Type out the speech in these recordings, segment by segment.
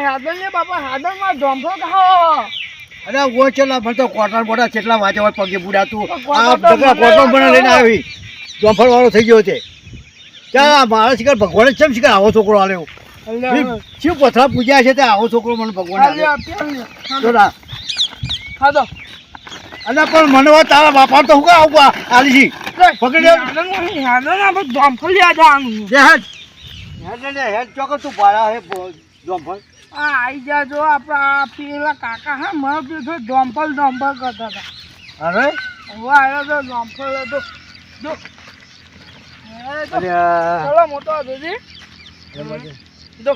હાદલ ને બાપા હાદલ માં જોંફો ખાઓ. અરે ઓ ચેલા ભરતો કોટન બોડા કેટલા વાજે વાત પગે બુડાતું આ બગા કોટન બને લઈને આવી જોંફળ વાળો થઈ ગયો છે. ત્યાં મારા શિકાર ભગવાન કેમ શિકાર આવો છોકરો આલ્યો શિવ પથરા પૂજ્યા છે તે આવો છોકરો મને ભગવાન આલ્યો. ખાધો અને પણ મને તારા બાપા તો હું આવું આલી પકડી હાદલ ના બસ જોંફો લ્યા જવાનું. હેડ ચોકર તું ભાડા હે જોંફળ આ આઈ જા જો આપણા પેલા કાકા હા મને પીછો ડોમ્પલ કરતા હતા. અરે હું આવ્યો તો ડોમ્પલ હતો જો ચલો મોટો હતો જી જો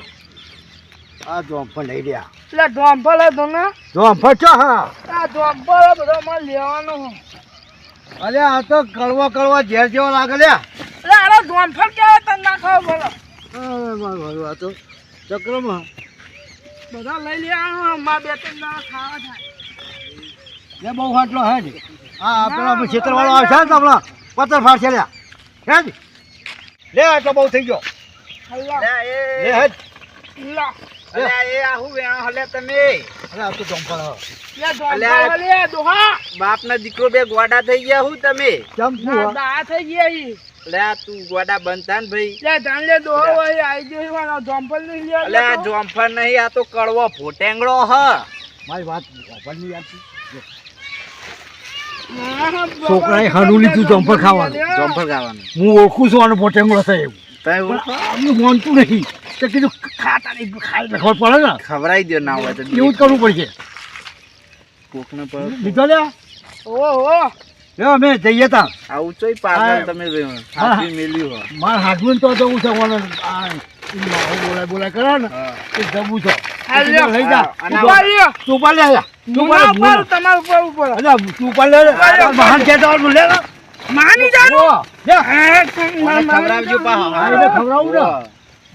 આ જોંફળ લઈ રહ્યા એટલે ડોમ્પલ હતો ને જોંફળ છો હા આ ડોમ્પલ બધો મારે લેવાનો. અરે આ તો કડવા ઝેર જેવો લાગે લ્યા. એટલે આનો ડોમ્પલ કેવા તને ના ખાવ બોલો આ તો ચક્રમાં બધા લઈ લેવાનું મારે બે ત્રણ દાડા ખાવા થાય. લે બહુ હાટલો હે જ હા પેલા ક્ષેત્રવાળો આવશે ને તો હમણાં પથ્થર ફાડશે લ્યા હે જ લે આટલો બહુ થઈ ગયો લે હે જ બાપના દીકરો બે ગોડા થઈ ગયા હું તમે થઈ ગયા લે તું ગોડા બનતા ને ભાઈ લે જોમફળ નહીં આ તો કડવો ફોટેંગડો હ મારી વાત છોકરાએ હાડું લીધું જોમફળ ખાવાનું હું ઓળખું છું અને પોટેંગડો થાય એવું માનતું નહીં તો કીધું ખાતા નહીં ખાઈ ખબર પડે ને ખવડાવી દો ના હોય તો એવું જ કરવું પડશે કોકને લીધો લે ઓહો અમે જઈએ તા આવું ચોઈ પાગલ તમે હાથી મેલ્યું હો મારે હાથવું તો જવું છે બોલાય કરે ને એ જવું છે લઈ જા તું પાલ લે તમારું ઉપર તું પાલ લે મહાન ખેતર લે માની જાનું ખવડાવજો ખવડાવું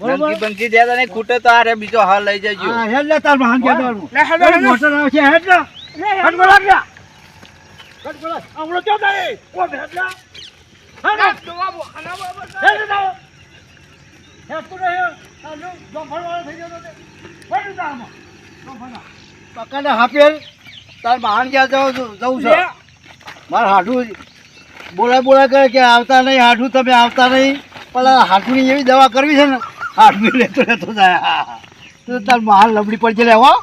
ને બંકી દેતા નહીં ખૂટે તો આરે બીજો હાલ લઈ જજો હેડ લે તાર મહાન ખેતર મોટર આવે છે હેડ ને હેડ બોલા ગયા હેડ બોલા આવડો ક્યાં જાય ઓ હેડ લે હેડ બાબુ ખાના બાબુ હેડ લે હેડ તું રે આલો જોફળ વાળો થઈ ગયો તો હેડ જા આમાં જોફળા પકાને હાપેલ તાર મહાન ક્યાં જવું છે માર હાડું બોલાય કરે કે આવતા નહીં હાડું તમે આવતા નહીં પેલા હાડુની એવી દવા કરવી છે ને હાડું લેતો જાય તો તાર મહાન લબડી પડશે લેવા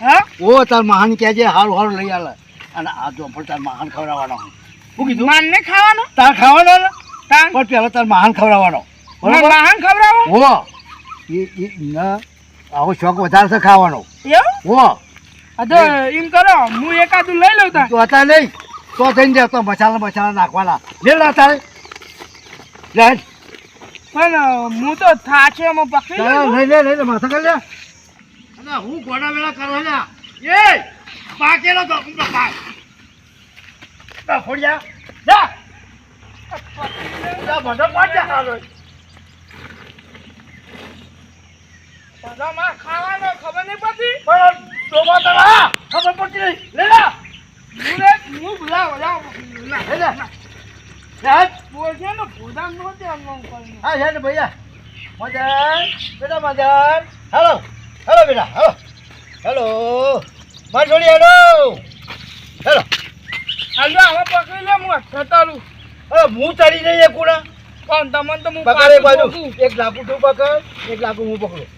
હા ઓ તાર મહાન કહે છે હારું લઈ આલે અને આ જોફળ તાર મહાન ખવડાવવાનો શું કીધું માન ને ખાવાનો તાર ખાવાનો ને તાન પણ પેલા તાર મહાન ખવડાવવાનો મહાન ખવડાવો ઓ એ ના આવો શોખ વધારે છે ખાવાનો એવું ઓ અદો એમ કરો હું એકાદું લઈ લઉં તા તો હતા નહીં તો થઈને જાય તો મસાલા નાખવાના લે લા તારે લે પણ હું તો થાચે એમાં પકડી લઉં લે માથા કર લે અને હું ગોડા વેળા કરવા લે એ પાકેલો તો ફોડ્યા જા બધો પાડ જા હાલો બધા માં ખાવાનો ખબર નહીં પડતી પણ ડોબા તળા ખબર પડતી નહીં લે હું બોલાવ લે બોલશે ને ભોદાન નો દે અમને કરીને હા હેડ ભૈયા મદન હેલો બેટા હેલો માર જોડી હેલો હાલો આમાં પકડી લે હું થતાલું હું તારી નહીં એક કુણા પણ તમને તો હું પકડ એક બાજુ એક લાકુ તું પકડ એક લાકુ હું પકડું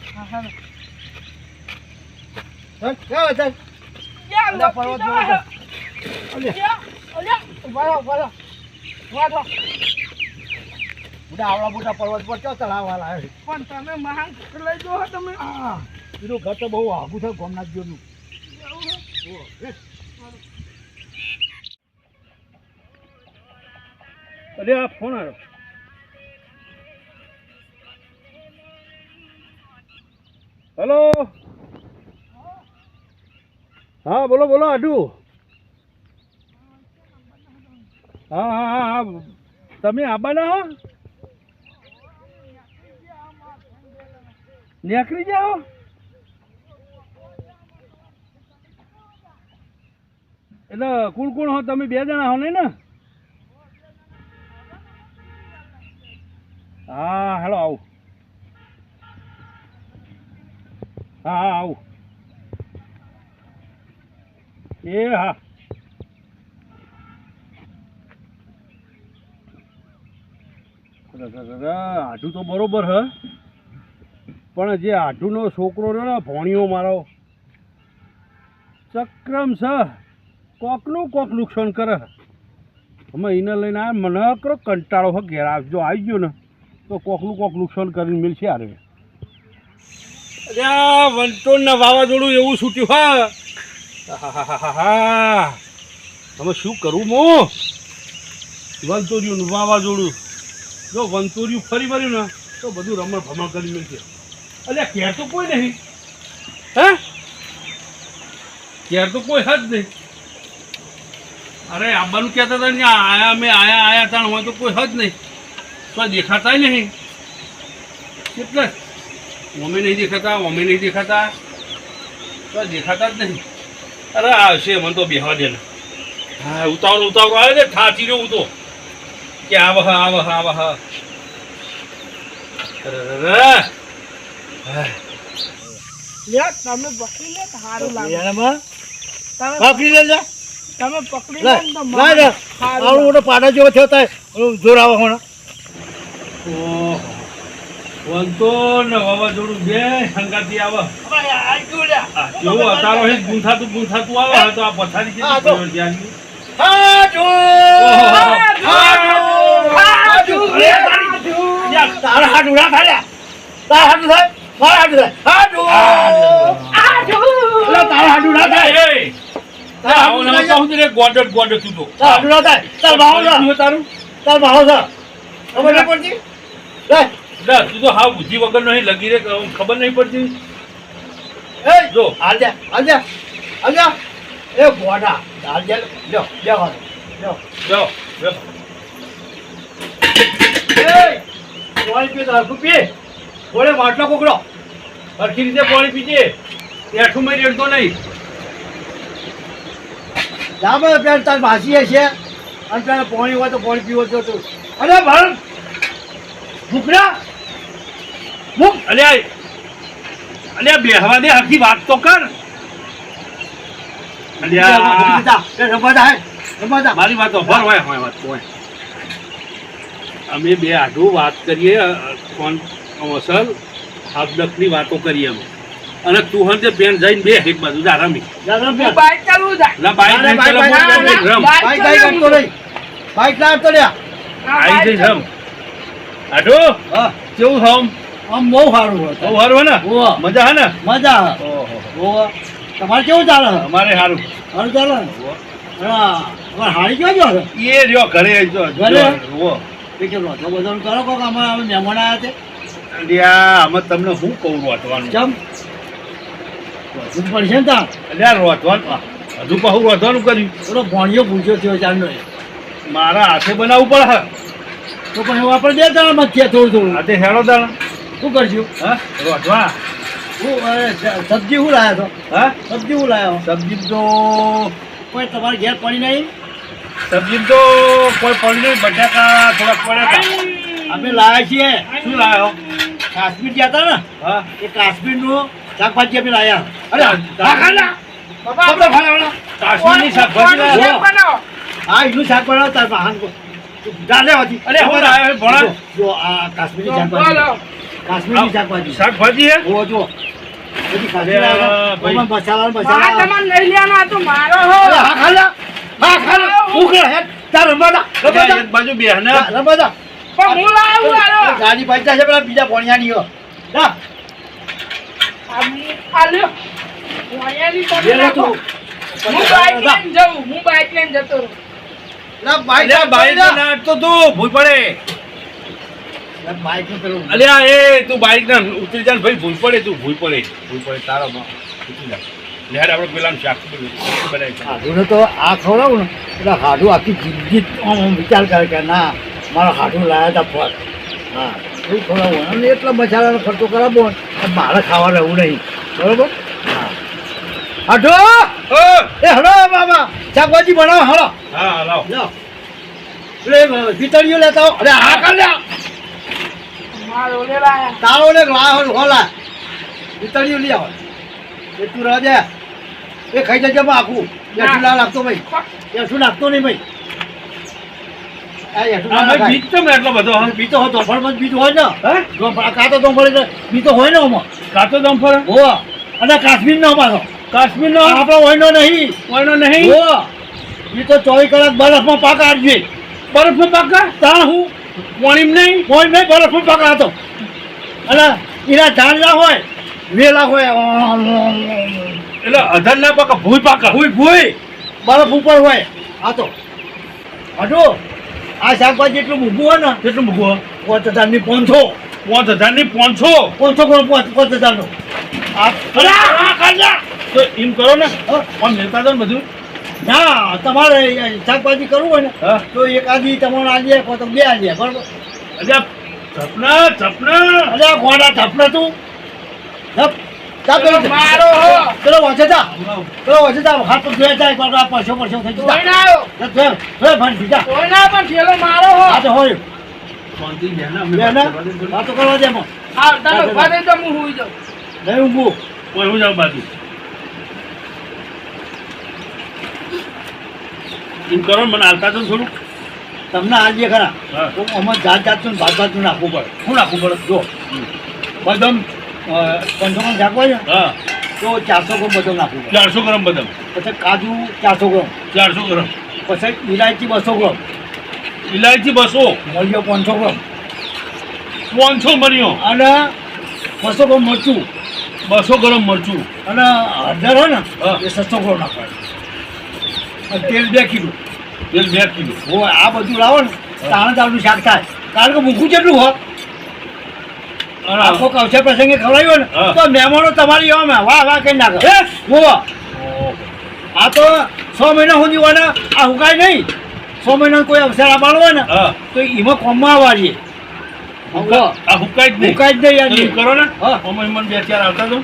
આવડા મોટા પર્વત પર ચો ચલાવવાના પણ તમે મહાન લઈ જો તમે એનું ઘર તો બહુ આગું છે ગોમનાથ જોનું અરે આ ફોન આવ્યો હેલો હા બોલો આડુ હા તમે આબાના હો નીકળી જાઓ એટલે કુલ હો તમે 2 જણા હો નહીં ને હા હેલો આવું હા આવું એ હા આઢું તો બરોબર હ પણ જે આઢુનો છોકરો રહ્યો ને ભોણિયો મારો ચક્રમ છે કોકનું કોક નુકસાન કરે અમે એને લઈને આ મને કરો કંટાળો હ ઘેર જો આવી ગયો ને તો કોકનું કોક નુકસાન કરીને મિલશે અરે અરે વંટોળના વાવાઝોડું એવું છૂટ્યું હા તમે શું કરું મો વંતોર્યું વાવાઝોડું જો વંતોર્યું ફરી વળ્યું ને તો બધું રમણ ભમણ કરી મળશે અલ્યા ઘેર તો કોઈ નહીં હે ઘેર તો કોઈ જ નહીં અરે આબાનું કહેતા હતા ને આયા અમે આયા તાણ હોય તો કોઈ જ નહીં તો દેખાતા નહીં એટલે અમે નહીં દેખાતા તો દેખાતા જ નહીં અરે આવશે મને તો બેહવા દે ને હા ઉતાવળ આવે છે ઠાચી રહ્યો હું તો કે આવ તમે પકડી લે તો સારું લાગે પકડી લેજો તમે પકડી લે ને તો મને લાય સારું આવડો મોટો પાડા જેવો થયો થાય જોર આવે હોਣਾ ઓહો વંતો ને વાવાઝોડું બે સંગાતી આવે જેવું અતારો હે ગુંથાતું આવે તો આ પથારી છે તારા હાથ ઉડા થાય તારા હાથ થાય મારા હાથ થાય તારા હાથ ઉડા થાય ગોડર તું તો તારા હાથ ઉડા થાય તાર ભાવ તારું તાર ભાવ છે ખબર નહીં પડતી તું તો હા બુદ્ધિ વગર નહીં લગી રે ખબર નહીં પડતી એ જો આજા એ ગોડા આજા લ્યો જાઓ જાઓ પાણી પીએ તો હરખું પીએ ઘોડે માટલો કોકડો સરખી રીતે પાણી પીજે એઠું મેં રેડતો નહીં જામે પેલા તાર ભાસી છે અને પેલા પાણી હોય તો પાણી પીવો છો તું અરે ભણ ભૂખડા ભૂખ અલ્યા બેહવા દે આખી વાત તો કર રમવાદા મારી વાત અભર હોય વાત હોય અમે બે આઢું વાત કરીએ કોણ અસલ હાથની વાતો કરીએ અમે અને તું હંતે પેન જઈને બે એક બાજુ જા રમી હું બાઈક ચાલવું જાય ના બાઈક નહીં રમ બાઈક લાવતો લ્યા આઈ જઈ રમ આઢું હા કેવું હમ આમ બહુ સારું હતું બહુ સારું હે ને ઓહ મજા હે ને મજા ઓહો ઓહ તમારે કેવું ચાલે અમારે સારું સારું ચાલે હા અમારે હારી ક્યાં જો એ રહ્યો ઘરે જો ઘરે? ઓ કેટલો તો બધું કરો કોક અમારે મહેમાન આવ્યા છે અલ્યા અમે તમને શું કહું રોટવાનું ચમ વધુ પડશે ને તા અલ્યા રોટવાનું હજુ કહું રોટવાનું કર્યું થોડો ભોણિયો પૂછ્યો થયો ચાલનો મારા હાથે બનાવવું પડે તો પણ એવું આપણે બે દાણા મધ્ય થોડું હાથે હેડો દાણા શું કરશું હા રોટવા હું સબ્જી શું લાવ્યા છો હા સબ્જી શું લાવ્યો સબ્જી તો કોઈ તમારે ઘેર પડી નહીં સબ્જી તો કોઈ પડી નહીં બટાકા થોડાક પડ્યા અમે લાવ્યા છીએ શું લાવ્યો કાશ્મીર ગયા હતા ને હા એ કાશ્મીરનું શાકભાજી અમે લાવ્યા અરે કાશ્મીરની શાકભાજી લાવ્યો બનાવો હા એનું શાક બનાવો તાર વાહન ગાલે હતી અરે હું લાવ્યો ભણા જો આ કાશ્મીરી શાકભાજી કાશ્મીરી શાકભાજી શાકભાજી હે ઓ જો બધી કાશ્મીર અરે ભાઈ. મસાલા આ મસાલા તમારે લઈ લેવાનો આ તો મારો હો હા ખાલા ઉકળે હે તાર રમવાદા એક બાજુ બેહને રમવાદા પણ હું લાવું આરો ગાડી પંચા છે પેલા બીજા પોણિયાની હો જા આલ્યો વાયાની લે પડી લે તું હું બાઈક લઈને જઉં હું બાઈક લઈને જતો રહું લા બાઈક અલ્યા બાઈક ના અટતો તું ભૂઈ પડે લા બાઈક નું પેલું અલ્યા એ તું બાઈક ના ઉતરી જા ને ભાઈ ભૂઈ પડે તારો માં ઉતરી જા લેડ આપણે પેલા શાક બનાવી છે હાડુને તો આ ખવડાવું ને એટલે હાડું આખી જિંદગી આમ વિચાર કરે કે ના મારા હાડું લાયા હતા ફળ હા એવું ખવડાવું અને એટલા મસાલાનો ખર્ચો કરાવો ને મારે ખાવા રહેવું નહીં બરોબર હા હાડો એ હલો બાબા શાકભાજી બનાવો હલો હા લાવ લો એટલે પિતળીઓ લેતા આવો. અરે હા કર લે મારો લે લાયા તારો લે લાવો હોલા પિતળીઓ લઈ આવો એટલું રહે એ ખાઈ જજે આખું હેઠું ના લાગતો ભાઈ, હેઠું લાગતો નહીં ભાઈ. આ હેઠું ના આ ભાઈ લાગાય. બીજ તો મેં એટલો બધો હા બીતો હોય ધોફળમાં જ બીજ હોય ને. હે કાતો ધોફળ એટલે બીતો હોય ને આમાં. કાચો દમફળ હોવા. અને કાશ્મીર નો પાછો. કાશ્મીરનો આપણો હોયનો નહીં. કોઈનો નહીં હોવા. એ તો 24 કલાક બરફમાં પાક આડજે. બરફનો પાકા તાણ હું પાણી નહીં કોઈ નહીં બરફમાં પાક આતો. અને એના ઝાડલા હોય વેલા હોય એટલે અધર ના પાકા ભૂઈ પાકા ભૂઈ બરફ ઉપર હોય. આ તો હટો આ શાકભાજી એટલું મૂકવું હોય ને કેટલું મૂકવું 5000 ની 500 5,000 ની 500 500 નો તો એમ કરો ને હા. આમ લેતા જાઓ ને બધું ના તમારે શાકભાજી કરવું હોય ને હા તો એક આધી તમારે આલીએ કો તો 2 આલીએ બરોબર. અલ્યા સપના અરે આ ગોડા ધપને તું ધપ મારો હો ચલો વાંચે જા હાથ તો જોયા જાય પણ આ પરસો થઈ કોઈ જતા ના આવ્યો ભાઈ બીજા કોઈ ના પણ થેલો મારો હો આ તો હોય શાંતિ છે ને બે ને વાતો કરવા દે એમાં હા તમે ઉભા થઈ તો હું હુઈ જાઉં નહીં ઊંઘું કોઈ હું જાઉં બાજુ એમ કરો ને મને હાલતા તો થોડું તમને આલીએ ખરા હા. તો આમાં જાતનું ભાત નાખવું પડે શું નાખવું પડે જો બદામ 500 ગ્રામ શાકભાજી ને હા તો 400 ગ્રામ બદામ નાખવું પડે. 400 ગ્રામ બદામ પછી કાજુ 400 ગ્રામ 400 ગ્રામ પછી ઇલાયચી 200 ગ્રામ ઇલાયચી 200 મળ્યો 500 ગ્રામ 500 મળ્યો અને 200 ગ્રામ મરચું 200 ગ્રામ મરચું અને હળદર હોય ને હા. એ 600 ગ્રામ નાખવાનું અને તેલ 2 કિલો તેલ 2 કિલો હોય આ બધું લાવો ને તાણે તારનું શાક થાય કારણ કે મૂકું કેટલું હોય અને આખો કવશે પ્રસંગે ખવડાવ્યો ને હા. તો મહેમાનો તમારી એવામાં વાહ વાહ કઈ નાખે હોવા આ તો 6 મહિના સુધી હોય ને આ હુકાય નહીં 6 મહિના કોઈ અવસર આપવાનો હોય ને હા તો એમાં કોમમાં આવવાડીએ આ હુકાય જ નહીં હુકાય જ નહીં તો એમ યાર કરો ને હા. આમાં મને 2-4 આવતા તો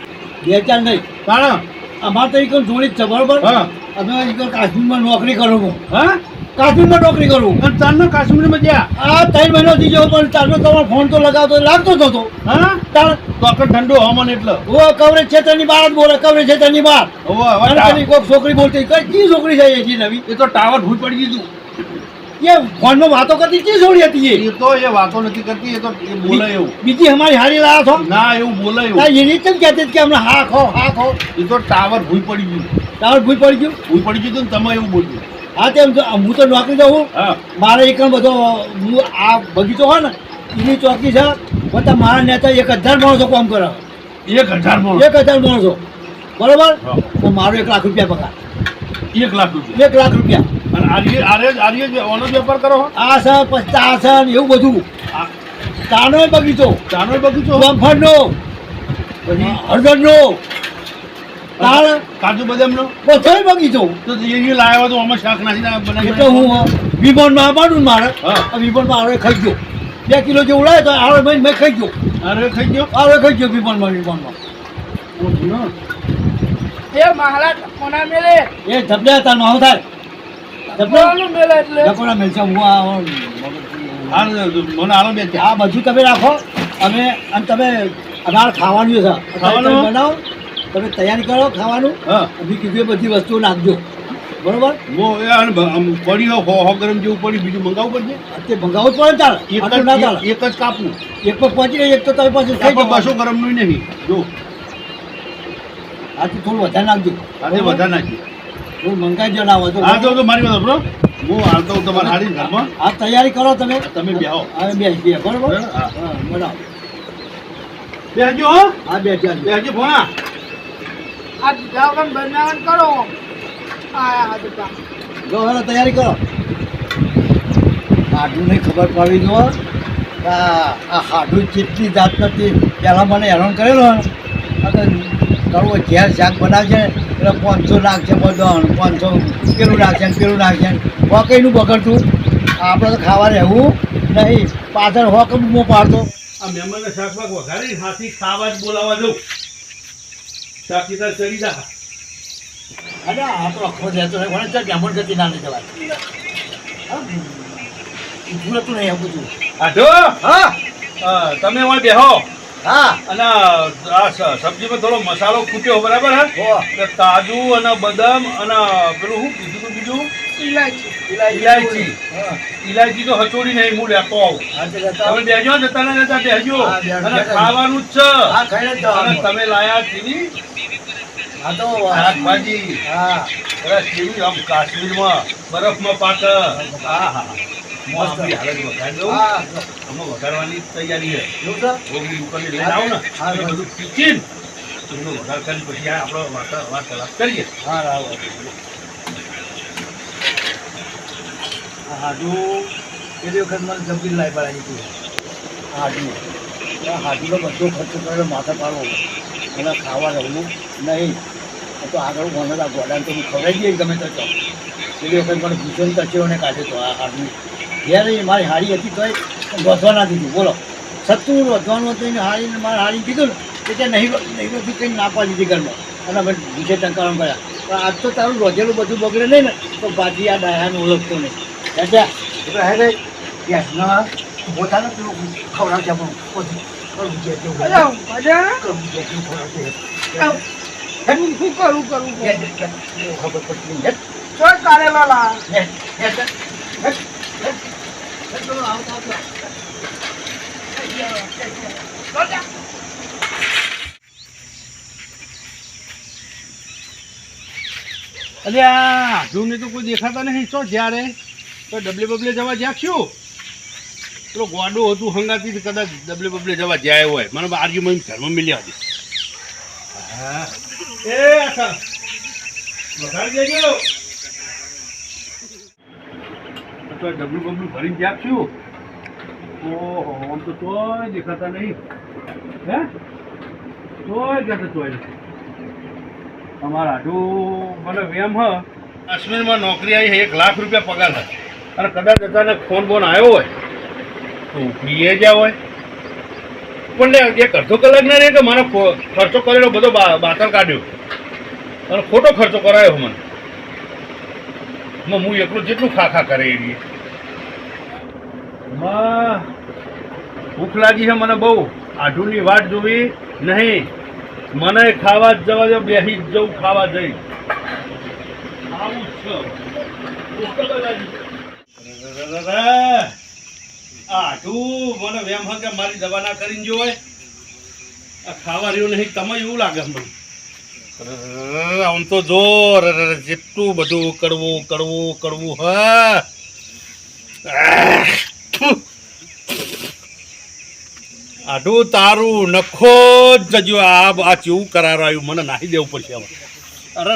2-4 નહીં કારણ અમારે તો એક જોડી જ છે બરોબર હા. અમે એક કાશ્મીરમાં નોકરી કરું છું હા કાશ્મીરમાં નોકરી કરું અને તારનો કાશ્મીરમાં ગયા આ 3 મહિનાથી જેવો પણ ચાલતો તમારો ફોન તો લગાવતો લાગતો જ હતો હા તાર તો આખો ઠંડો હવામાન એટલે ઓ કવરેજ ક્ષેત્રની બહાર જ બોલે કવરેજ ક્ષેત્રની બહાર હવે અને પેલી કોઈક છોકરી બોલતી કઈ છોકરી છે એ નવી એ તો ટાવર ભૂઈ પડી ગયું એ ફોનમાં વાતો કરતી ચી છોડી હતી એ તો એ વાતો નથી કરતી એ તો એ બોલે એવું બીજી અમારી હારી લાયા છો ના એવું બોલે એવું ના એની કેમ કહેતી હતી કે હમણાં હા ખો એ તો ટાવર ભૂઈ પડી ગયું તાર ભૂલ પડી ગયું ભૂઈ પડી ગયું ને તમે એવું બોલ્યું હા તેમ હું તો નોકરી જાઉં હા મારે એક બધો હું આ બગીચો હોય ને એની ચોકી છે બધા મારા નેતા 1000 માણસો કામ કરે 1,000 બોલો 1000 માણસો બરોબર હા. તો મારો 1 લાખ રૂપિયા પગાર 1 લાખ રૂપિયા 1 લાખ રૂપિયા અને આર્ય ઓનો વેપાર કરો આ છે પછી આ છે ને એવું બધું આ ચાનો બગીચો ચાનો બગીચો જામફળનો પછી હળદરનો તાળ કાજુ બદામનો બધોય બગીચો તો એ લાવ્યા તો આમાં શાક નાખીને બનાવી એટલે હું વિમાનમાં આવવાનું મારે હા. આ વિમાનમાં આવડે ખાઈ ગયો 2 કિલો જેવું લાવે તો આવડે મેં ખાઈ ગયો અરે ખાઈ ગયો આવડે ખાઈ ગયો વિમાનમાં એ મહારાજ કોના મેલે એ ધબડે હતા નો થાય ધબડે કોનું મેલે એટલે ડકોરા મેલશે હું આ મને આલો બે આ બધું તમે રાખો અમે અને તમે અમારે ખાવાનું છે ખાવાનું? તમે બનાવો તમે તૈયારી કરો ખાવાનું હા અમે કીધું એ બધી વસ્તુઓ નાખજો બરોબર પડી હો ગરમ જેવું પડી બીજું મંગાવવું પડશે તે ભંગાવું જ પડે ને ચાલે આટલું ના ચાલે એક જ કાપવું એક પર પહોંચી જાય એક તો તમે પાછું ખાઈ કાપડ જાઓ 200 ગ્રામ નું નહીં જો આથી થોડું વધારે નાખજો આજે વધારે નાખી થોડું મંગાઈ જો ના હોય તો હા તો મારી વાત બ્રો હું હાલતો હું તમારે હારી ઘરમાં આ તૈયારી કરો તમે તમે બેહો હવે બે બરોબર હા. હા બનાવો બેહજો હો હા બે ચાલ બેહજો ભણા આ જાવન બનાવન કરો આ દુકાન જો હવે તૈયારી કરો હાડું નહીં ખબર પડી જો આ હાડું જેટલી જાત નથી પહેલાં મને હેરાન કરેલો કરવો ઘેર શાક બનાવશે એટલે 500 નાખશે બધું 500 પેલું નાખશે ને પેલું નાખશે ને હોકઈનું બગડતું આપણે તો ખાવા રહેવું નહીં પાછળ હોક મો પાડતો આ મહેમાનને શાક બાક વઘારી હાથી ખાવા જ બોલાવા દઉં શાક કીધા ચડી જા અરે આ તો આખો રહેતો નહીં મને ચાલ મહેમાન ગતિ ના લઈ જવાય ભૂલતું નહીં આ બધું આઢો હા તમે હોય બેહો હા અને આ સબ્જીમાં થોડો મસાલો ખૂટ્યો બરાબર હે હો તો કાજુ અને બદામ અને પેલું શું કીધું તું બીજું ઇલાયચી ઇલાયચી હા ઇલાયચી તો હચોડી નહીં હું લેતો આવું હા તે જતા તમે બેજો જતા ને જતા બેજો હા, બેજો, અને બેજો. ખાવાનું જ હા ખાઈને જ છે અને જવાનું. તમે લાયા ચીની હા તો શાકભાજી હા અરે ચીની આમ કાશ્મીરમાં બરફમાં પાક હા હા મસ્ત. હાલત વઘારી દઉં હા આમાં વઘારવાની તૈયારી છે એવું છે ઓગળી દુકાને લઈને આવો ને હા, એ બધું પીચીને એનો વઘાર કરીને પછી આ આપણો વાર્તાલાપ કરીએ હા રાવ હાડુ પેલી વખત મને જમીન લાવી પડાવી હતી હાડુ હાડુનો બધો ખર્ચો કરેલો માથા પાડવો અને ખાવા રહેવું નહીં આ તો આગળ ગોના ગોડાને તો હું ખવડાવી દઈએ ગમે તો પેલી વખત મને ભૂષણ કચેરોને કાઢ્યો હતો આ હાડુ જ્યારે મારી હાડી હતી તોય વધવા ના દીધું બોલો સત્તું વધવાનું હતું એને હાડીને મારે હાડી કીધું ને કે નહીં નથી કંઈ ના પાડી દીધી ઘરમાં અને અમે ભૂસે ટંકારણ કર્યા પણ આજ તો તારું રોજેલું બધું બગડે નહીં ને તો બાજી આ ડાયાને ઓળખતો નહીં એટલે હે રે ગેસના પોતાને પેલું ખવડાવશે આપણું પોતે કરવું છે તેવું. અરે મજા કરવું છે તેવું ખવડાવશે. હું શું કરું હેડ, હેડ, ખબર પડતી નહીં. હેડ, શું કારેલા લા હેડ, હેડ, હેડ, હેડ, હેડ. હેડ, પેલો આવતો, આવતો. અરે આ હાજુને તો કોઈ દેખાતા નહીં તો જ્યારે તો ડબલે બબલે જવા જ્યાં શું પેલો ગોડો હતું હંગાતી તો કદાચ ડબલે બબલે જવા જાય હોય મને આર્ગ્યુમેન્ટ ઘરમાં મિલ્યા હતી હા એ અસર વઘારી દેજો તો ડબલું બબલું ભરીને જ્યાં શું ઓહો આમ તો તોય દેખાતા નહીં હે તોય જતા તોય નથી અમારા હાડું મને વેમ હ કાશ્મીરમાં નોકરી આવી 1 લાખ રૂપિયા પગાર થાય અને કદાચ અચાનક ફોન બોન આવ્યો હોય તો ઉપડીએ જ્યાં હોય પણ લે એક અડધો કલાક ના રહે કે મારો ખર્ચો કરેલો બધો બાતલ કાઢ્યો અને ખોટો ખર્ચો કરાયો મને હું એકલું જેટલું ખા કરે એવી ભૂખ લાગી છે મને બહુ આઢુની વાટ જોવી નહીં મને ખાવા જ જવા દો બેસી જ જવું ખાવા જઈ આવું જ છે આઢું મને વેમ હ કે મારી દવા ના કરીને જો હોય આ ખાવા રહ્યું નહીં તમે એવું લાગે મને આમ તો જો જેટલું બધું કરવું હા આઢું તારું નખો જ જજો આ ચેવું કરાર આવ્યું મને નાહી દેવું પડશે હવે અરે